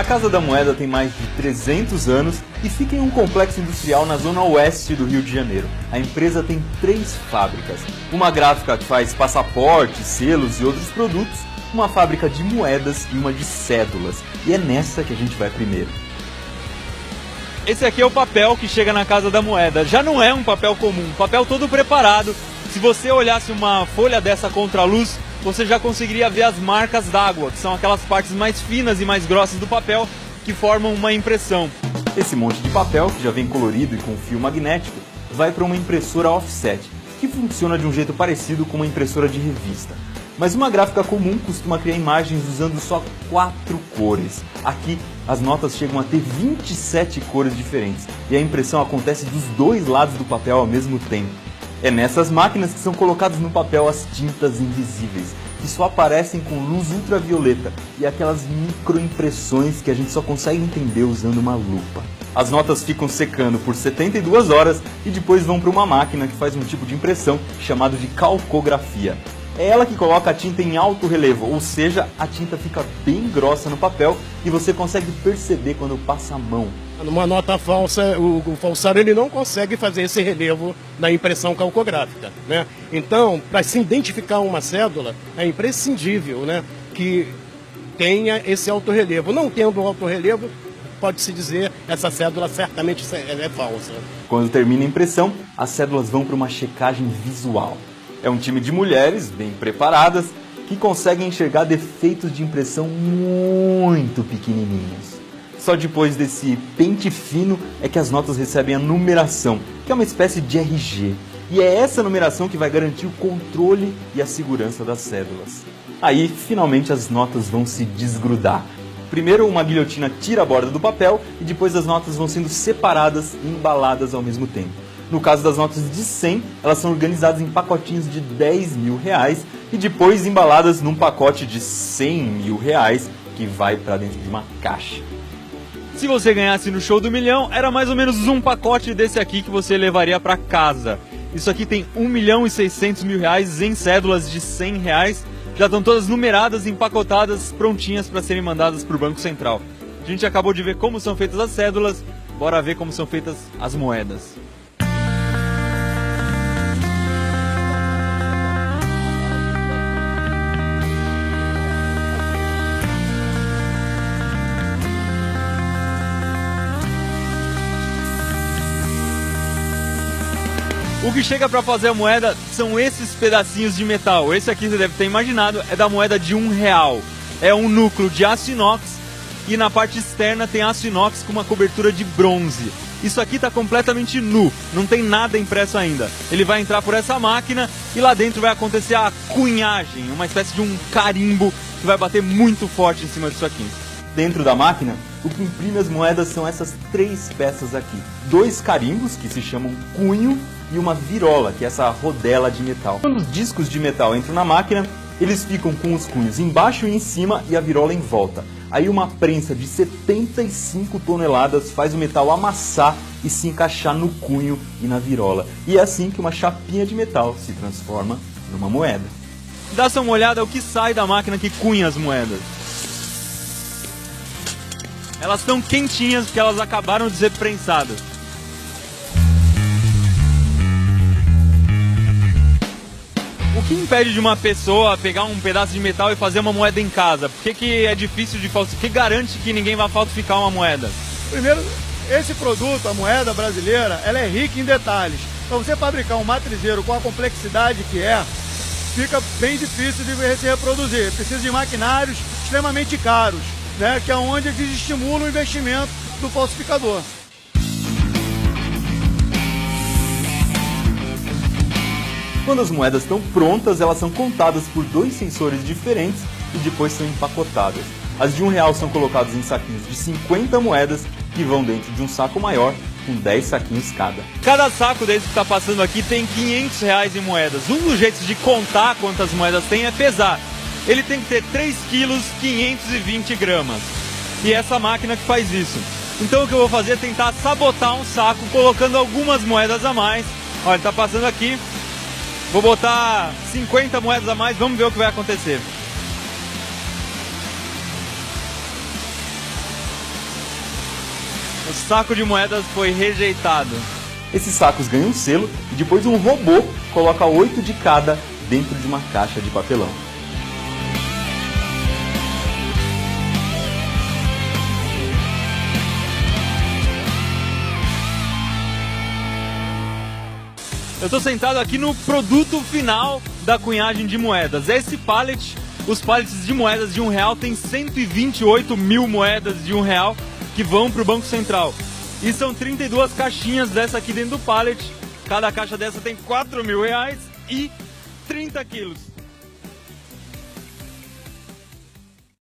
Casa da Moeda tem mais de 300 anos e fica em um complexo industrial na zona oeste do Rio de Janeiro. A empresa tem 3 fábricas, uma gráfica que faz passaportes, selos e outros produtos, uma fábrica de moedas e uma de cédulas. E é nessa que a gente vai primeiro. Esse aqui é o papel que chega na Casa da Moeda. Já não é um papel comum, papel todo preparado. Se você olhasse uma folha dessa contra a luz, você já conseguiria ver as marcas d'água, que são aquelas partes mais finas e mais grossas do papel que formam uma impressão. Esse monte de papel, que já vem colorido e com fio magnético, vai para uma impressora offset, que funciona de um jeito parecido com uma impressora de revista. Mas uma gráfica comum costuma criar imagens usando só 4 cores. Aqui, as notas chegam a ter 27 cores diferentes e a impressão acontece dos 2 lados do papel ao mesmo tempo. É nessas máquinas que são colocadas no papel as tintas invisíveis, que só aparecem com luz ultravioleta e aquelas microimpressões que a gente só consegue entender usando uma lupa. As notas ficam secando por 72 horas e depois vão para uma máquina que faz um tipo de impressão chamado de calcografia. É ela que coloca a tinta em alto relevo, ou seja, a tinta fica bem grossa no papel e você consegue perceber quando passa a mão. Numa nota falsa, o falsário ele não consegue fazer esse relevo na impressão calcográfica, né? Então, para se identificar uma cédula, é imprescindível, né, que tenha esse alto relevo. Não tendo alto relevo, pode-se dizer essa cédula certamente é falsa. Quando termina a impressão, as cédulas vão para uma checagem visual. É um time de mulheres bem preparadas que conseguem enxergar defeitos de impressão muito pequenininhos. Só depois desse pente fino é que as notas recebem a numeração, que é uma espécie de RG. E é essa numeração que vai garantir o controle e a segurança das cédulas. Aí, finalmente, as notas vão se desgrudar. Primeiro, uma guilhotina tira a borda do papel e depois as notas vão sendo separadas e embaladas ao mesmo tempo. No caso das notas de 100, elas são organizadas em pacotinhos de R$10.000 e depois embaladas num pacote de R$100.000 que vai para dentro de uma caixa. Se você ganhasse no Show do Milhão, era mais ou menos um pacote desse aqui que você levaria para casa. Isso aqui tem R$1.600.000 em cédulas de R$100. Já estão todas numeradas, empacotadas, prontinhas para serem mandadas para o Banco Central. A gente acabou de ver como são feitas as cédulas, bora ver como são feitas as moedas. O que chega para fazer a moeda são esses pedacinhos de metal. Esse aqui você deve ter imaginado, é da moeda de R$1. É um núcleo de aço inox e na parte externa tem aço inox com uma cobertura de bronze. Isso aqui está completamente nu, não tem nada impresso ainda. Ele vai entrar por essa máquina e lá dentro vai acontecer a cunhagem, uma espécie de um carimbo que vai bater muito forte em cima disso aqui. Dentro da máquina, o que imprime as moedas são essas 3 peças aqui. 2 carimbos, que se chamam cunho, e uma virola, que é essa rodela de metal. Quando os discos de metal entram na máquina, eles ficam com os cunhos embaixo e em cima e a virola em volta. Aí uma prensa de 75 toneladas faz o metal amassar e se encaixar no cunho e na virola. E é assim que uma chapinha de metal se transforma numa moeda. Dá só uma olhada ao que sai da máquina que cunha as moedas. Elas estão quentinhas porque elas acabaram de ser prensadas. O que impede de uma pessoa pegar um pedaço de metal e fazer uma moeda em casa? Por que é difícil de falsificar? O que garante que ninguém vai falsificar uma moeda? Primeiro, esse produto, a moeda brasileira, ela é rica em detalhes. Para você fabricar um matrizeiro com a complexidade que é, fica bem difícil de se reproduzir. Precisa de maquinários extremamente caros, né, que é onde eles estimulam o investimento do falsificador. Quando as moedas estão prontas, elas são contadas por 2 sensores diferentes e depois são empacotadas. As de R$1 são colocadas em saquinhos de 50 moedas que vão dentro de um saco maior com 10 saquinhos cada. Cada saco desse que está passando aqui tem R$500 em moedas. Um dos jeitos de contar quantas moedas tem é pesar. Ele tem que ter 3 quilos, 520 gramas. E é essa máquina que faz isso. Então o que eu vou fazer é tentar sabotar um saco colocando algumas moedas a mais. Olha, ele está passando aqui. Vou botar 50 moedas a mais, vamos ver o que vai acontecer. O saco de moedas foi rejeitado. Esses sacos ganham um selo e depois um robô coloca 8 de cada dentro de uma caixa de papelão. Eu estou sentado aqui no produto final da cunhagem de moedas. Esse pallet, os pallets de moedas de R$1 tem 128 mil moedas de R$1 que vão para o Banco Central. E são 32 caixinhas dessa aqui dentro do pallet. Cada caixa dessa tem R$4.000 e 30 quilos.